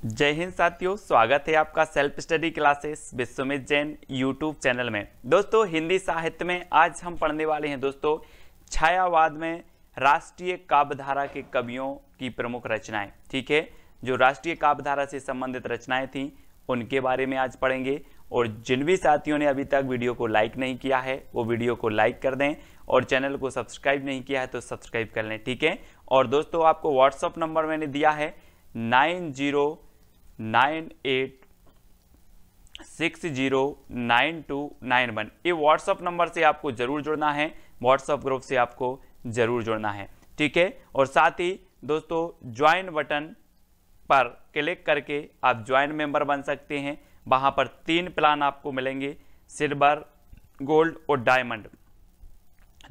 जय हिंद साथियों, स्वागत है आपका self study classes Vishwamit Jain YouTube channel में। दोस्तों हिंदी साहित्य में आज हम पढ़ने वाले हैं दोस्तों छायावाद में राष्ट्रीय काव्यधारा के कवियों की प्रमुख रचनाएं। ठीक है, जो राष्ट्रीय काव्यधारा से संबंधित रचनाएं थीं उनके बारे में आज पढ़ेंगे। और जिन भी साथियों ने अभी तक वीडियो को लाइक नहीं किया है वो वीडियो को लाइक कर दें और चैनल को सब्सक्राइब नहीं किया है तो सब्सक्राइब कर लें। ठीक है, और दोस्तों आपको व्हाट्सअप नंबर मैंने दिया है 9098609291। ये व्हाट्सअप नंबर से आपको जरूर जुड़ना है, व्हाट्सअप ग्रुप से आपको जरूर जुड़ना है। ठीक है, और साथ ही दोस्तों ज्वाइन बटन पर क्लिक करके आप ज्वाइन मेंबर बन सकते हैं। वहां पर 3 प्लान आपको मिलेंगे, सिल्वर, गोल्ड और डायमंड।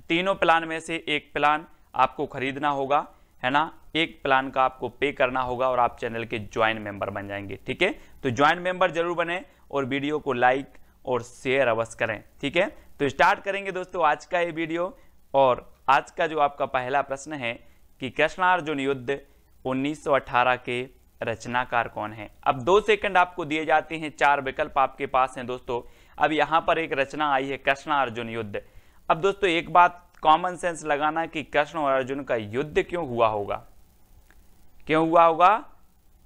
तीनों प्लान में से एक प्लान आपको खरीदना होगा, है ना। एक प्लान का आपको पे करना होगा और आप चैनल के ज्वाइन मेंबर बन जाएंगे। ठीक है, तो ज्वाइन मेंबर जरूर बने और वीडियो को लाइक और शेयर अवश्य करें। ठीक है, तो स्टार्ट करेंगे दोस्तों आज का ये वीडियो। और आज का जो आपका पहला प्रश्न है कि कृष्णार्जुन युद्ध 1918 के रचनाकार कौन है। अब 2 सेकंड आपको दिए जाते हैं, 4 विकल्प आपके पास हैं दोस्तों। अब यहां पर एक रचना आई है कृष्णार्जुन युद्ध। अब दोस्तों एक बात कॉमन सेंस लगाना कि कृष्ण और अर्जुन का युद्ध क्यों हुआ होगा, क्यों हुआ होगा?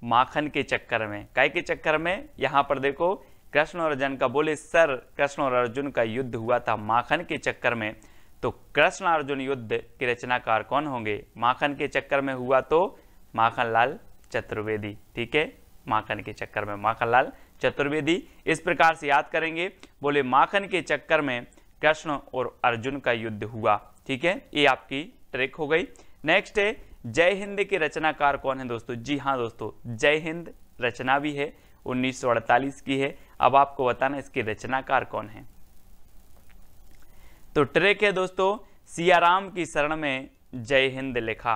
माखन के चक्कर में। काय के चक्कर में? यहां पर देखो कृष्ण और अर्जुन का बोले सर, कृष्ण और अर्जुन का युद्ध हुआ था माखन के चक्कर में। तो कृष्ण अर्जुन युद्ध के रचनाकार कौन होंगे? माखन के चक्कर में हुआ तो माखनलाल चतुर्वेदी। ठीक है, माखन के चक्कर में माखनलाल चतुर्वेदी। इस प्रकार से याद करेंगे, बोले माखन के चक्कर में कृष्ण और अर्जुन का युद्ध हुआ। ठीक है, ये आपकी ट्रिक हो गई। नेक्स्ट है जय हिंद के रचनाकार कौन है दोस्तों? जी हाँ दोस्तों, जय हिंद रचना भी है, 1948 की है। अब आपको बताना इसके रचनाकार कौन है। तो ट्रिक है दोस्तों, सियाराम की शरण में जय हिंद लिखा।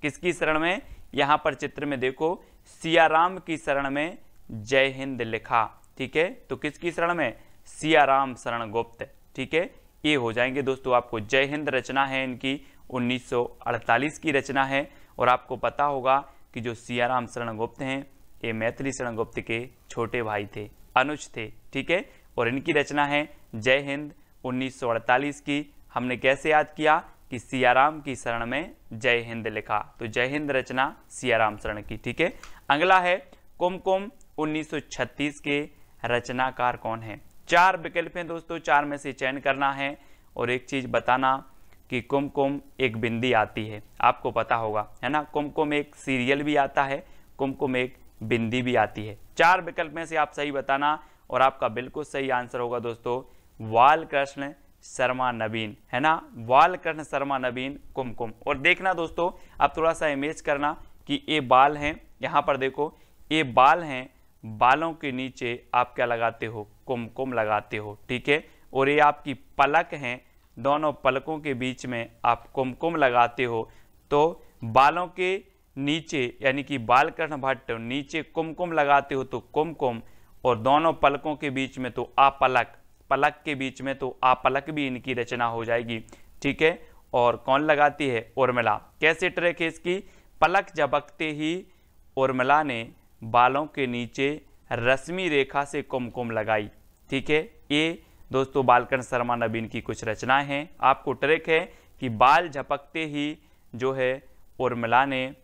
किसकी शरण में? यहां पर चित्र में देखो, सियाराम की शरण में जय हिंद लिखा। ठीक है, तो किसकी शरण में? सियाराम शरण गुप्त। ठीक है, ये हो जाएंगे दोस्तों आपको। जय हिंद रचना है इनकी 1948 की रचना है। और आपको पता होगा कि जो सियाराम शरण गुप्त हैं ये मैथिली शरण गुप्त के छोटे भाई थे, अनुज थे। ठीक है, और इनकी रचना है जय हिंद 1948 की। हमने कैसे याद किया कि सियाराम की शरण में जय हिंद लिखा, तो जय हिंद रचना सियाराम शरण की। ठीक है, अगला है कुमकुम 1936 के रचनाकार कौन है। 4 विकल्प हैं दोस्तों, 4 में से चयन करना है। और एक चीज बताना कि कुमकुम एक बिंदी आती है, आपको पता होगा, है ना। कुमकुम एक सीरियल भी आता है, कुमकुम एक बिंदी भी आती है। 4 विकल्प में से आप सही बताना और आपका बिल्कुल सही आंसर होगा दोस्तों बालकृष्ण शर्मा नवीन, है ना। बालकृष्ण शर्मा नवीन कुमकुम। और देखना दोस्तों, आप थोड़ा सा इमेज करना कि ये बाल हैं, यहाँ पर देखो ये बाल हैं, बालों के नीचे आप क्या लगाते हो? कुमकुम लगाते हो। ठीक है, और ये आपकी पलक हैं, दोनों पलकों के बीच में आप कुमकुम लगाते हो। तो बालों के नीचे यानी कि बालकृष्ण भट्ट नीचे कुमकुम लगाते हो तो कुमकुम, और दोनों पलकों के बीच में तो आपलक, पलक के बीच में तो आपलक भी इनकी रचना हो जाएगी। ठीक है, और कौन लगाती है? उर्मिला। कैसे ट्रिक है इसकी? पलक झपकते ही उर्मिला ने बालों के नीचे रश्मि रेखा से कुमकुम लगाई। ठीक है, ये दोस्तों बालकृष्ण शर्मा नवीन की कुछ रचनाएं हैं। आपको ट्रिक है कि बाल झपकते ही जो है उर्मिला ने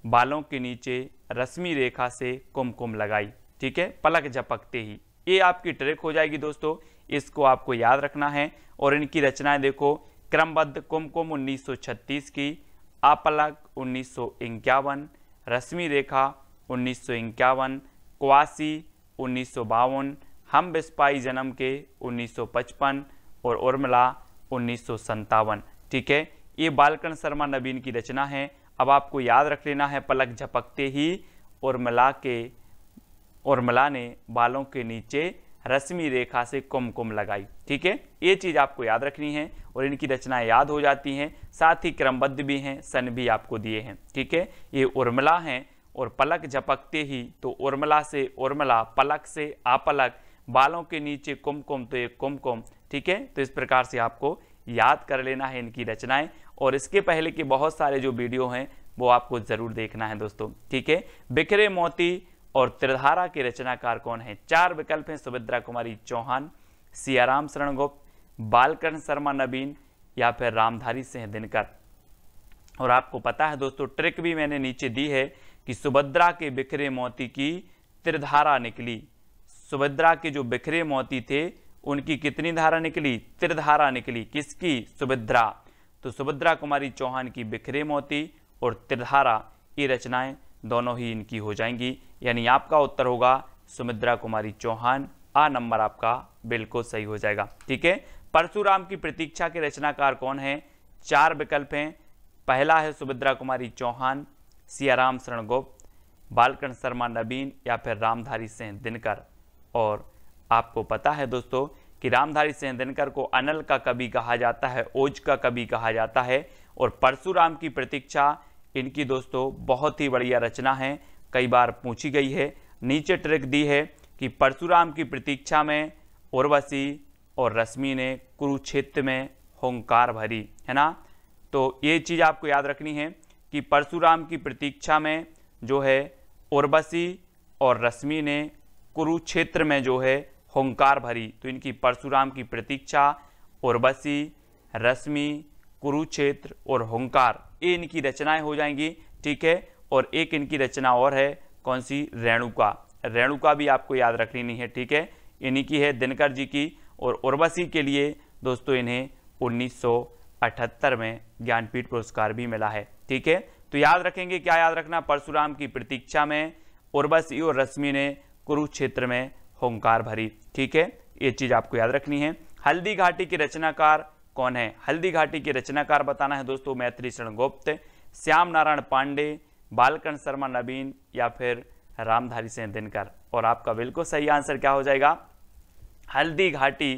बालों के नीचे रश्मि रेखा से कुमकुम लगाई। ठीक है, पलक झपकते ही, ये आपकी ट्रिक हो जाएगी दोस्तों, इसको आपको याद रखना है। और इनकी रचनाएं देखो, क्रमबद्ध कुमकुम 1936 की, आपलक 1951, रश्मि रेखा 1951, क्वासी 1952, हम बिस्पाई जन्म के 1955 और उर्मिला 1957। ठीक है, ये बालकृष्ण शर्मा नवीन की रचना है। अब आपको याद रख लेना है, पलक झपकते ही उर्मिला ने बालों के नीचे रश्मि रेखा से कुमकुम लगाई। ठीक है, ये चीज आपको याद रखनी है और इनकी रचनाएं याद हो जाती हैं, साथ ही क्रमबद्ध भी हैं, सन भी आपको दिए हैं। ठीक है, ये उर्मिला हैं और पलक झपकते ही तो उर्मिला से उर्मिला, पलक से आपलक, बालों के नीचे कुमकुम तो ये कुमकुम। ठीक है, तो इस प्रकार से आपको याद कर लेना है इनकी रचनाएं। और इसके पहले के बहुत सारे जो वीडियो हैं वो आपको जरूर देखना है दोस्तों, ठीक है। बिखरे मोती और त्रिधारा के रचनाकार कौन है? 4 विकल्प हैं, सुभद्रा कुमारी चौहान, सियाराम शरण गुप्त, बालकृष्ण शर्मा नवीन या फिर रामधारी सिंह दिनकर। और आपको पता है दोस्तों, ट्रिक भी मैंने नीचे दी है कि सुभद्रा के बिखरे मोती की त्रिधारा निकली। सुभद्रा के जो बिखरे मोती थे उनकी कितनी धारा निकली? त्रिधारा निकली। किसकी? सुभद्रा। तो सुभद्रा कुमारी चौहान की बिखरे मोती और त्रिधारा, ये रचनाएं दोनों ही इनकी हो जाएंगी, यानी आपका उत्तर होगा सुभद्रा कुमारी चौहान। आ नंबर आपका बिल्कुल सही हो जाएगा, ठीक है। परशुराम की प्रतीक्षा के रचनाकार कौन है? 4 विकल्प हैं। पहला है सुभद्रा कुमारी चौहान, सियाराम शरण गुप्त, बालकृष्ण शर्मा नवीन या फिर रामधारी सिंह दिनकर। और आपको पता है दोस्तों कि रामधारी सिंह दिनकर को अनल का कवि कहा जाता है, ओज का कवि कहा जाता है। और परशुराम की प्रतीक्षा इनकी दोस्तों बहुत ही बढ़िया रचना है, कई बार पूछी गई है। नीचे ट्रिक दी है कि परशुराम की प्रतीक्षा में उर्वशी और रश्मि ने कुरुक्षेत्र में हुंकार भरी, है ना। तो ये चीज़ आपको याद रखनी है कि परशुराम की प्रतीक्षा में जो है उर्वशी और रश्मि ने कुरुक्षेत्र में जो है हुंकार भरी। तो इनकी परशुराम की प्रतीक्षा, उर्वशी, रश्मि, कुरुक्षेत्र और हुंकार, ये इनकी रचनाएं हो जाएंगी, ठीक है। और एक इनकी रचना और है, कौन सी? रेणुका। रेणुका भी आपको याद रखनी है, ठीक है। इन्हीं की है, दिनकर जी की। और उर्वशी के लिए दोस्तों इन्हें 1978 में ज्ञानपीठ पुरस्कार भी मिला है, ठीक है। तो याद रखेंगे, क्या याद रखना? परशुराम की प्रतीक्षा में उर्वशी और रश्मि ने कुरुक्षेत्र में हुंकार भरी, ठीक है। ये चीज आपको याद रखनी है। हल्दी घाटी के रचनाकार कौन है? हल्दी घाटी के रचनाकार बताना है दोस्तों, मैथिली शरण गुप्त, श्याम नारायण पांडे, बालकृष्ण शर्मा नवीन या फिर रामधारी सिंह दिनकर। और आपका बिल्कुल सही आंसर क्या हो जाएगा? हल्दी घाटी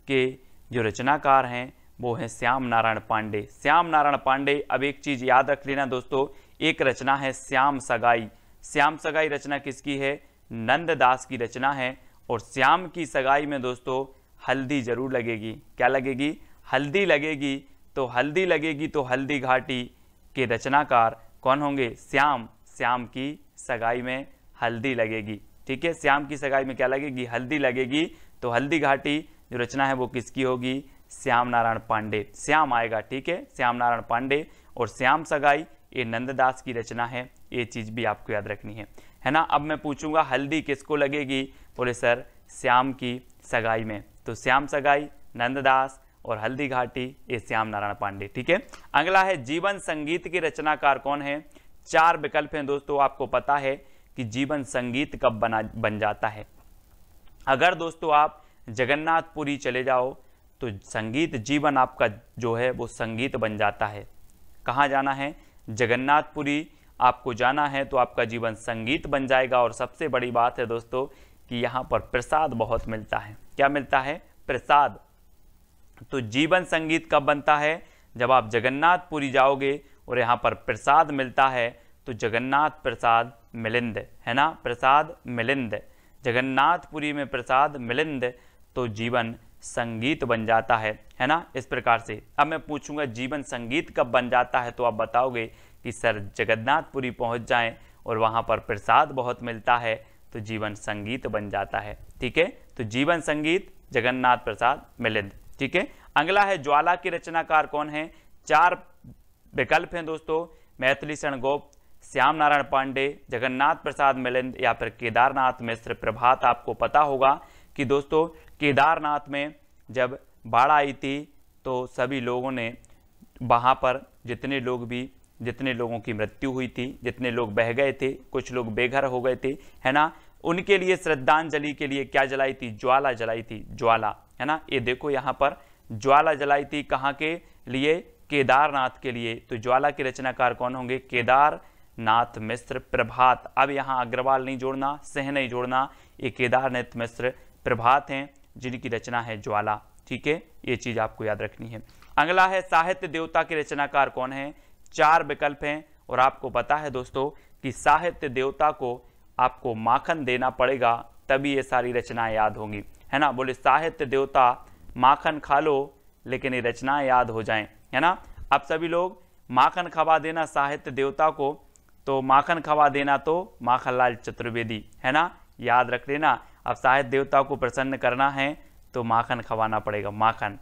के जो रचनाकार हैं वो हैं श्याम नारायण पांडे। श्याम नारायण पांडे। अब एक चीज याद रख लेना दोस्तों, एक रचना है श्याम सगाई। श्याम सगाई रचना किसकी है? नंददास की रचना है। और श्याम की सगाई में दोस्तों हल्दी जरूर लगेगी। क्या लगेगी? हल्दी लगेगी। तो हल्दी लगेगी तो हल्दी घाटी के रचनाकार कौन होंगे? श्याम। श्याम की सगाई में हल्दी लगेगी, ठीक है। श्याम की सगाई में क्या लगेगी? हल्दी लगेगी। तो हल्दी घाटी जो रचना है वो किसकी होगी? श्याम नारायण पांडे। श्याम आएगा, ठीक है, श्याम नारायण पांडे। और श्याम सगाई ये नंददास की रचना है, ये चीज भी आपको याद रखनी है ना। अब मैं पूछूंगा हल्दी किसको लगेगी? बोले सर श्याम की सगाई में। तो श्याम सगाई, नंददास और हल्दी घाटी ये श्याम नारायण पांडे, ठीक है। अगला है जीवन संगीत के रचनाकार कौन है? 4 विकल्प हैं दोस्तों। आपको पता है कि जीवन संगीत कब बन जाता है? अगर दोस्तों आप जगन्नाथपुरी चले जाओ तो संगीत जीवन आपका जो है वो संगीत बन जाता है। कहाँ जाना है? जगन्नाथपुरी आपको जाना है तो आपका जीवन संगीत बन जाएगा। और सबसे बड़ी बात है दोस्तों कि यहाँ पर प्रसाद बहुत मिलता है। क्या मिलता है? प्रसाद। तो जीवन संगीत कब बनता है? जब आप जगन्नाथपुरी जाओगे और यहाँ पर प्रसाद मिलता है तो जगन्नाथ प्रसाद मिलिंद, है ना, प्रसाद मिलिंद। जगन्नाथपुरी में प्रसाद मिलिंद तो जीवन संगीत बन जाता है ना। इस प्रकार से अब मैं पूछूंगा जीवन संगीत कब बन जाता है? तो आप बताओगे कि सर जगन्नाथपुरी पहुंच जाएं और वहां पर प्रसाद बहुत मिलता है तो जीवन संगीत बन जाता है, ठीक है। तो जीवन संगीत, जगन्नाथ प्रसाद मिलिंद, ठीक है। अगला है ज्वाला के रचनाकार कौन है? 4 विकल्प हैं दोस्तों, मैथिली शरण गुप्त, श्याम नारायण पांडे, जगन्नाथ प्रसाद मिलिंद या फिर केदारनाथ मिश्र। प्रभात आपको पता होगा कि दोस्तों केदारनाथ में जब बाढ़ आई थी तो सभी लोगों ने वहाँ पर जितने लोगों की मृत्यु हुई थी, जितने लोग बह गए थे, कुछ लोग बेघर हो गए थे, है ना, उनके लिए श्रद्धांजलि के लिए क्या जलाई थी? ज्वाला जलाई थी, ज्वाला, है ना। ये देखो यहाँ पर ज्वाला जलाई थी, कहाँ के लिए? केदारनाथ के लिए। तो ज्वाला के रचनाकार कौन होंगे? केदारनाथ मिश्र। प्रभात, अब यहाँ अग्रवाल नहीं जोड़ना, सिंह नहीं जोड़ना, ये केदारनाथ मिश्र प्रभात हैं जिनकी रचना है ज्वाला, ठीक है। ये चीज आपको याद रखनी है। अगला है साहित्य देवता के रचनाकार कौन है? 4 विकल्प हैं और आपको पता है दोस्तों कि साहित्य देवता को आपको माखन देना पड़ेगा तभी ये सारी रचनाएं याद होंगी, है ना। बोले साहित्य देवता माखन खा लो लेकिन ये रचनाएं याद हो जाएं, है ना। अब सभी लोग माखन खवा देना साहित्य देवता को, तो माखन खवा देना तो माखनलाल चतुर्वेदी, है ना, याद रख लेना। अब साहित्य देवता को प्रसन्न करना है तो माखन खवाना पड़ेगा, माखन,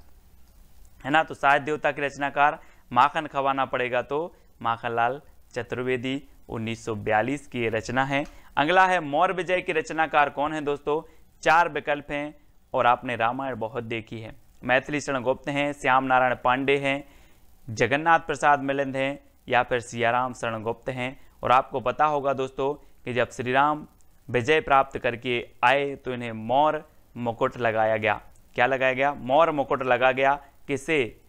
है ना। तो साहित्य देवता के रचनाकार माखन खवाना पड़ेगा तो माखनलाल चतुर्वेदी, 1942 की ये रचना है। अगला है मौर्य विजय के रचनाकार कौन है दोस्तों? 4 विकल्प हैं और आपने रामायण बहुत देखी है। मैथिली शरण गुप्त हैं, श्याम नारायण पांडे हैं, जगन्नाथ प्रसाद मिलिंद हैं, या फिर सियाराम शरण गुप्त हैं। और आपको पता होगा दोस्तों कि जब श्री राम विजय प्राप्त करके आए तो इन्हें मौर्य मुकुट लगाया गया। क्या लगाया गया? मौर्य मुकुट लगा गया। किसे?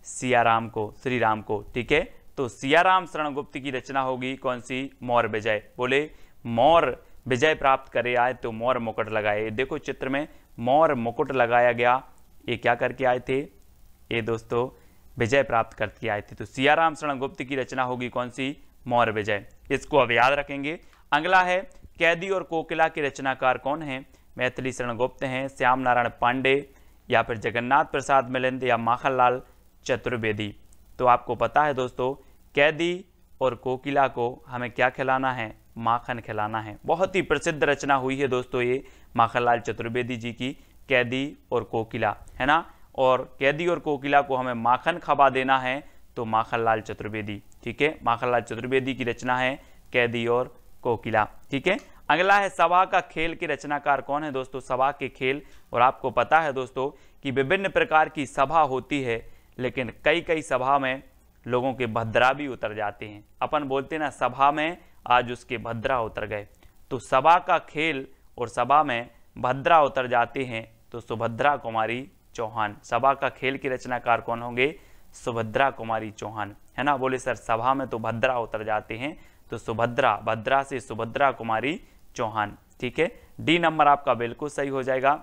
सियाराम को, श्री राम को, ठीक है। तो सियाराम शरण गुप्त की रचना होगी कौन सी? मौर्य विजय। बोले मौर्य विजय प्राप्त करे आए तो मौर्य मुकुट लगाए। देखो चित्र में मौर्य मुकुट लगाया गया, ये क्या करके आए थे? ये दोस्तों विजय प्राप्त करके आए थे। तो सियाराम शरण गुप्त की रचना होगी कौन सी? मौर्य विजय। इसको अब याद रखेंगे। अगला है कैदी और कोकिला के रचनाकार कौन है? मैथिली शरण गुप्त हैं, श्याम नारायण पांडे, या फिर जगन्नाथ प्रसाद मिलिंद, या माखनलाल चतुर्वेदी। तो आपको पता है दोस्तों कैदी और कोकिला को हमें क्या खिलाना है? माखन खिलाना है। बहुत ही प्रसिद्ध रचना हुई है दोस्तों ये माखनलाल चतुर्वेदी जी की, कैदी और कोकिला, है ना। और कैदी और कोकिला को हमें माखन खवा देना है तो माखनलाल चतुर्वेदी, ठीक है। माखनलाल चतुर्वेदी की रचना है कैदी और कोकिला, ठीक है। अगला है सभा का खेल के रचनाकार कौन है दोस्तों? सभा के खेल। और आपको पता है दोस्तों कि विभिन्न प्रकार की सभा होती है, लेकिन कई कई सभा में लोगों के भद्रा भी उतर जाते हैं। अपन बोलते हैं ना, सभा में आज उसके भद्रा उतर गए। तो सभा का खेल और सभा में भद्रा उतर जाते हैं तो सुभद्रा कुमारी चौहान। सभा का खेल के रचनाकार कौन होंगे? सुभद्रा कुमारी चौहान, है ना। बोले सर सभा में तो भद्रा उतर जाते हैं, तो सुभद्रा, भद्रा से सुभद्रा कुमारी चौहान, ठीक है। डी नंबर आपका बिल्कुल सही हो जाएगा।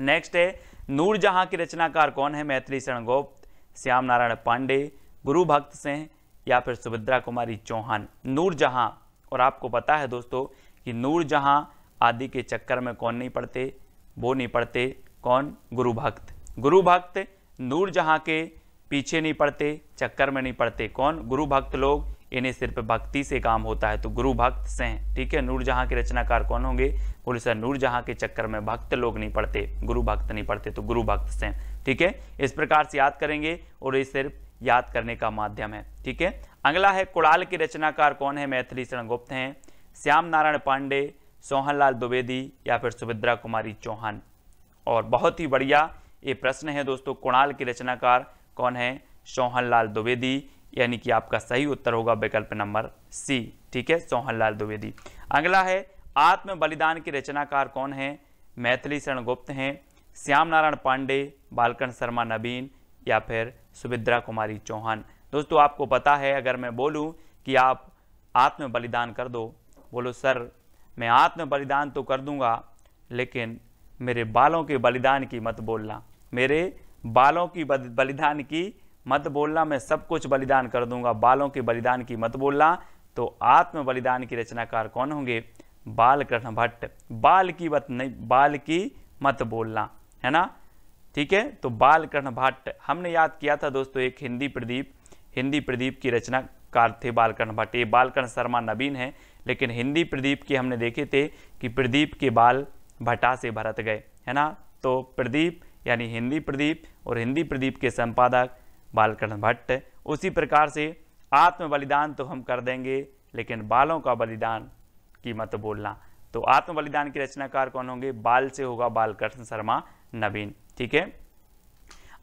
नेक्स्ट है नूरजहां के रचनाकार कौन है? मैथिली शरण गुप्त, श्याम नारायण पांडे, गुरु भक्त सिंह, या फिर सुभद्रा कुमारी चौहान। नूरजहां, और आपको पता है दोस्तों कि नूरजहां आदि के चक्कर में कौन नहीं पड़ते? वो नहीं पड़ते, कौन? गुरु भक्त। गुरु भक्त नूरजहां के पीछे नहीं पड़ते, चक्कर में नहीं पड़ते। कौन? गुरु भक्त लोग, इन्हें सिर्फ भक्ति से काम होता है, तो गुरु भक्त से, ठीक है। नूरजहां के रचनाकार कौन होंगे? बोले सर नूरजहां के चक्कर में भक्त लोग नहीं पड़ते, गुरु भक्त नहीं पड़ते, तो गुरु भक्त से, ठीक है। इस प्रकार से याद करेंगे और ये सिर्फ याद करने का माध्यम है, ठीक है। अगला है कुणाल के रचनाकार कौन है? मैथिली शरण गुप्त हैं, श्याम नारायण पांडे, सोहनलाल द्विवेदी, या फिर सुभद्रा कुमारी चौहान। और बहुत ही बढ़िया ये प्रश्न है दोस्तों, कुणाल के रचनाकार कौन है? सोहनलाल द्विवेदी, यानी कि आपका सही उत्तर होगा विकल्प नंबर सी, ठीक है, सोहनलाल द्विवेदी। अगला है आत्म बलिदान के रचनाकार कौन है? मैथिली शरण गुप्त हैं, श्याम नारायण पांडे, बालकन शर्मा नवीन, या फिर सुभद्रा कुमारी चौहान। दोस्तों आपको पता है अगर मैं बोलूं कि आप आत्म बलिदान कर दो, बोलो सर मैं आत्म बलिदान तो कर दूंगा लेकिन मेरे बालों के बलिदान की मत बोलना, मेरे बालों की बलिदान की मत बोलना, मैं सब कुछ बलिदान कर दूंगा, बालों के बलिदान की मत बोलना। तो आत्म बलिदान की रचनाकार कौन होंगे? बालकृष्ण भट्ट। बाल की मत नहीं, बाल की मत बोलना, है ना, ठीक है। तो बालकृष्ण भट्ट हमने याद किया था दोस्तों, एक हिंदी प्रदीप की रचनाकार थे बालकृष्ण भट्ट। ये बालकृष्ण शर्मा नवीन है, लेकिन हिंदी प्रदीप के हमने देखे थे कि प्रदीप के बाल भट्टा से भरत गए, है ना। तो प्रदीप यानी हिंदी प्रदीप और हिंदी प्रदीप के संपादक बालकृष्ण भट्ट। उसी प्रकार से आत्म बलिदान तो हम कर देंगे लेकिन बालों का बलिदान की मत बोलना। तो आत्म बलिदान के रचनाकार कौन होंगे? बाल से होगा बालकृष्ण शर्मा नवीन, ठीक है।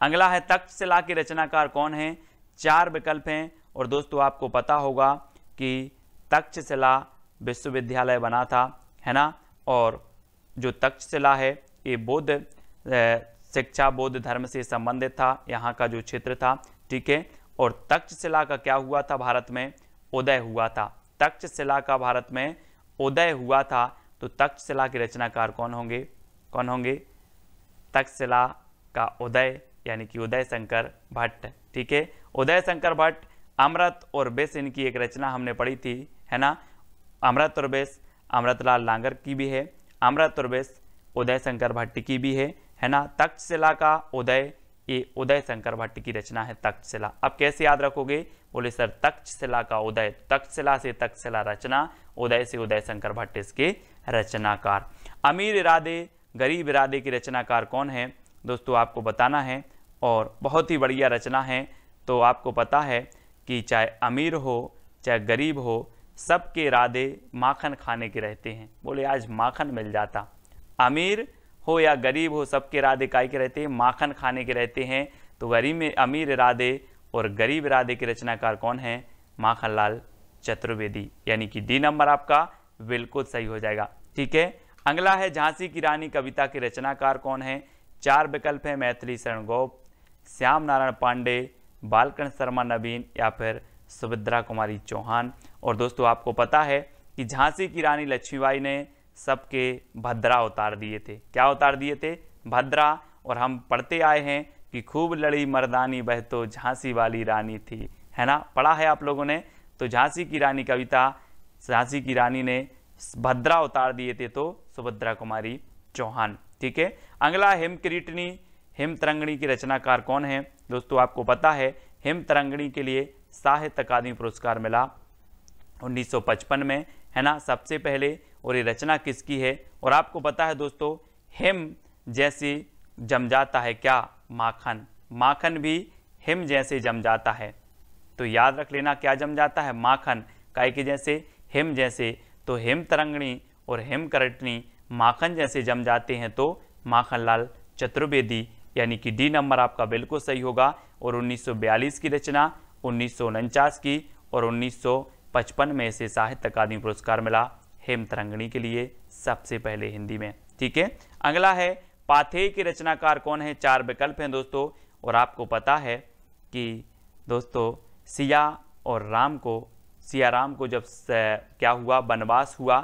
अगला है तक्षशिला के रचनाकार कौन है? 4 विकल्प हैं और दोस्तों आपको पता होगा कि तक्षशिला विश्वविद्यालय बना था, है ना। और जो तक्षशिला है ये बौद्ध शिक्षा, बौद्ध धर्म से संबंधित था, यहाँ का जो क्षेत्र था, ठीक है। और तक्षशिला का क्या हुआ था? भारत में उदय हुआ था। तक्षशिला का भारत में उदय हुआ था। तो तक्षशिला के रचनाकार कौन होंगे? कौन होंगे? तक्षशिला का उदय यानी कि उदय शंकर भट्ट, ठीक है। उदय शंकर भट्ट, अमृत और विष इनकी एक रचना हमने पढ़ी थी, है ना। अमृत और विष अमृतलाल लांगर की भी है, अमृत और विष उदय शंकर भट्ट की भी है ना। तक्षशिला का उदय ये उदय शंकर भट्ट की रचना है तक्षशिला। अब कैसे याद रखोगे? बोले सर तक्षशिला का उदय, तक्षशिला से तक्षशिला रचना, उदय से उदय शंकर भट्ट इसके रचनाकार। अमीर इरादे गरीब इरादे की रचनाकार कौन है दोस्तों, आपको बताना है। और बहुत ही बढ़िया रचना है। तो आपको पता है कि चाहे अमीर हो चाहे गरीब हो, सबके इरादे माखन खाने के रहते हैं। बोले आज माखन मिल जाता। अमीर हो या गरीब हो, सबके इरादे काय के रहते हैं? माखन खाने के रहते हैं। तो गरीब में अमीर इरादे और गरीब इरादे के रचनाकार कौन है? माखनलाल चतुर्वेदी, यानी कि डी नंबर आपका बिल्कुल सही हो जाएगा। ठीक है, अगला है झांसी की रानी कविता के रचनाकार कौन है? 4 विकल्प है, मैथिली शरण गोप, श्याम नारायण पांडे, बालकृष्ण शर्मा नवीन या फिर सुभद्रा कुमारी चौहान। और दोस्तों आपको पता है कि झांसी की रानी लक्ष्मीबाई ने सबके भद्रा उतार दिए थे। क्या उतार दिए थे? भद्रा। और हम पढ़ते आए हैं कि खूब लड़ी मर्दानी वह तो झांसी वाली रानी थी, है ना, पढ़ा है आप लोगों ने। तो झांसी की रानी कविता, झांसी की रानी ने भद्रा उतार दिए थे, तो सुभद्रा कुमारी चौहान। ठीक है, अगला हिमकिरीटनी हिमतरंगिणी की रचनाकार कौन है दोस्तों? आपको पता है हिमतरंगिणी के लिए साहित्य अकादमी पुरस्कार मिला 1955 में, है ना, सबसे पहले। और ये रचना किसकी है? और आपको पता है दोस्तों, हिम जैसे जम जाता है क्या? माखन। माखन भी हिम जैसे जम जाता है। तो याद रख लेना, क्या जम जाता है? माखन। काय के जैसे? हिम जैसे। तो हिमतरंगिणी और हिमकरटनी माखन जैसे जम जाते हैं, तो माखनलाल चतुर्वेदी, यानी कि डी नंबर आपका बिल्कुल सही होगा। और 1942 की रचना, 1949 की और 1955 में इसे साहित्य अकादमी पुरस्कार मिला हेमतरंगिणी के लिए, सबसे पहले हिंदी में। ठीक है, अगला है पाथेय के रचनाकार कौन है? 4 विकल्प हैं दोस्तों। और आपको पता है कि दोस्तों सिया राम को जब क्या हुआ, वनवास हुआ,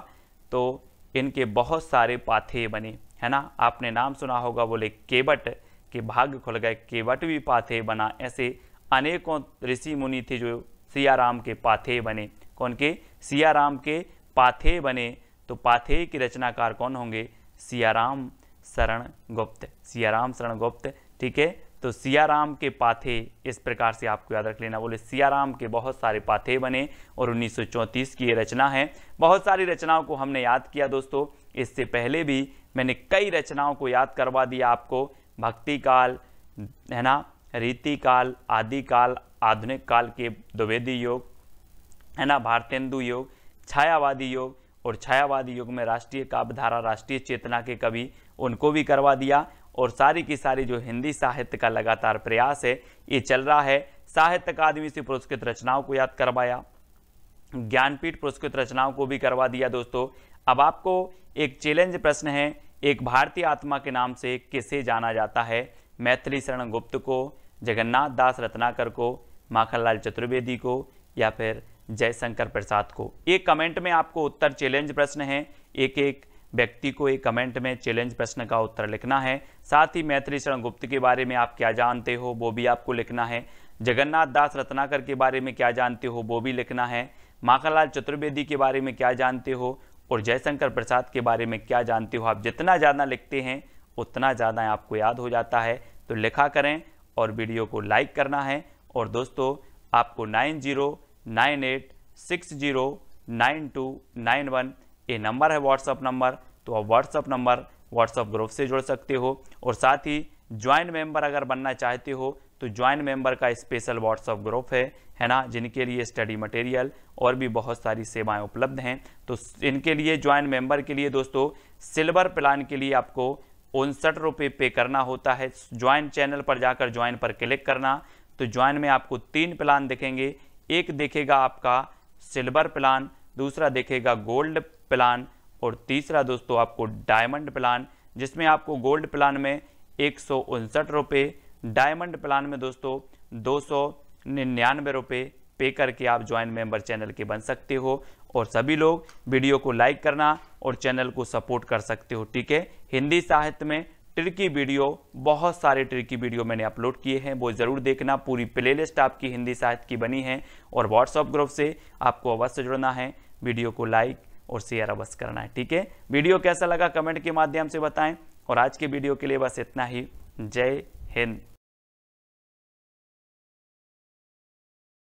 तो इनके बहुत सारे पाथेय बने, है ना। आपने नाम सुना होगा, बोले केवट के भाग्य खुल गए, केवट भी पाथेय बना। ऐसे अनेकों ऋषि मुनि थे जो सिया राम के पाथेय बने। कौन के? सिया राम के पाथेय बने। तो पाथेय के रचनाकार कौन होंगे? सियाराम शरण गुप्त, सियाराम शरण गुप्त। ठीक है, तो सियाराम के पाथेय इस प्रकार से आपको याद रख लेना। बोले सियाराम के बहुत सारे पाथेय बने और 1934 की ये रचना है। बहुत सारी रचनाओं को हमने याद किया दोस्तों। इससे पहले भी मैंने कई रचनाओं को याद करवा दिया आपको। भक्ति काल, है ना, रीति काल, आदि काल, आधुनिक काल के द्विवेदी योग, है ना, भारतेंदु योग, छायावादी योग, और छायावादी युग में राष्ट्रीय काव्यधारा, राष्ट्रीय चेतना के कवि, उनको भी करवा दिया। और सारी की सारी जो हिंदी साहित्य का लगातार प्रयास है ये चल रहा है। साहित्य अकादमी से पुरस्कृत रचनाओं को याद करवाया, ज्ञानपीठ पुरस्कृत रचनाओं को भी करवा दिया दोस्तों। अब आपको एक चैलेंज प्रश्न है, एक भारतीय आत्मा के नाम से किसे जाना जाता है? मैथिली शरण गुप्त को, जगन्नाथ दास रत्नाकर को, माखनलाल चतुर्वेदी को, या फिर जयशंकर प्रसाद को? एक कमेंट में आपको उत्तर, चैलेंज प्रश्न है, एक एक व्यक्ति को एक कमेंट में चैलेंज प्रश्न का उत्तर लिखना है। साथ ही मैथिली शरण गुप्त के बारे में आप क्या जानते हो वो भी आपको लिखना है। जगन्नाथ दास रत्नाकर के बारे में क्या जानते हो वो भी लिखना है। माखनलाल चतुर्वेदी के बारे में क्या जानते हो और जयशंकर प्रसाद के बारे में क्या जानते हो। आप जितना ज़्यादा लिखते हैं उतना ज़्यादा आपको याद हो जाता है। तो लिखा करें और वीडियो को लाइक करना है। और दोस्तों आपको 9098609291 ये नंबर है व्हाट्सअप नंबर, तो आप व्हाट्सअप ग्रुप से जुड़ सकते हो। और साथ ही ज्वाइन मेंबर अगर बनना चाहते हो तो ज्वाइन मेंबर का स्पेशल व्हाट्सअप ग्रुप है ना, जिनके लिए स्टडी मटेरियल और भी बहुत सारी सेवाएं उपलब्ध हैं। तो इनके लिए ज्वाइन मेंबर के लिए दोस्तों सिल्वर प्लान के लिए आपको 59 रुपये पे करना होता है। ज्वाइन चैनल पर जाकर ज्वाइन पर क्लिक करना, तो ज्वाइन में आपको 3 प्लान दिखेंगे। एक देखेगा आपका सिल्वर प्लान, दूसरा देखेगा गोल्ड प्लान और तीसरा दोस्तों आपको डायमंड प्लान, जिसमें आपको गोल्ड प्लान में 159 रुपये, डायमंड प्लान में दोस्तों 299 रुपये पे करके आप ज्वाइन मेंबर चैनल के बन सकते हो। और सभी लोग वीडियो को लाइक करना और चैनल को सपोर्ट कर सकते हो। ठीक है, हिंदी साहित्य में ट्रिकी वीडियो, बहुत सारे ट्रिकी वीडियो मैंने अपलोड किए हैं, वो ज़रूर देखना। पूरी प्लेलिस्ट आपकी हिंदी साहित्य की बनी है। और व्हाट्सअप ग्रुप से आपको अवश्य जुड़ना है, वीडियो को लाइक और शेयर अवश्य करना है। ठीक है, वीडियो कैसा लगा कमेंट के माध्यम से बताएं। और आज के वीडियो के लिए बस इतना ही। जय हिंद।